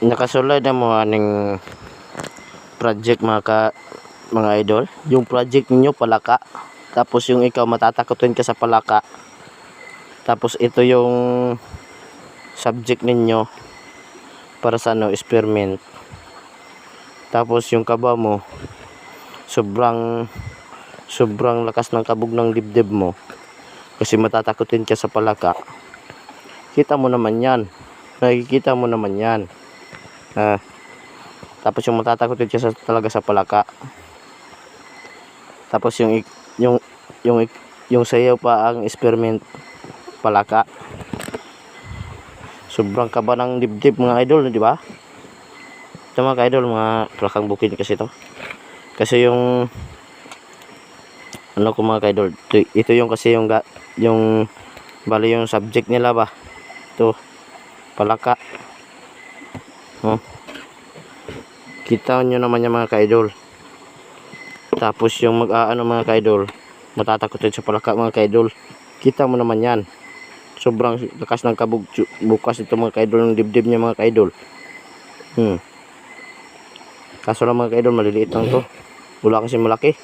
Nakasulay na mo aning project mga idol. Yung project ninyo palaka, tapos yung ikaw matatakotin ka sa palaka, tapos ito yung subject ninyo para sa experiment. Tapos yung kaba mo sobrang lakas ng kabog ng dibdib mo kasi matatakotin ka sa palaka. Kita mo naman yan, nakikita mo naman yan. Tapos yung matatakotin ka talaga sa palaka. Tapos yung sayaw pa ang experiment palaka. Sobrang kaba ng dibdib mga idol, di ba? Ito mga idol, mga palakang bukid kasi ito. Kasi yung ano ko mga idol, ito yung kasi yung bali yung subject nila ba. Ito palaka. Kita nyo naman yung mga kaidol. Tapos yung mag-aano mga kaidol, matatakotin sa palaka mga kaidol. Kita mo naman yan. Sobrang lakas ng kabog bukas ito mga kaidol, ng dibdib niya mga kaidol. Kaso lang mga kaidol, maliliit lang to. Wala kasi malaki.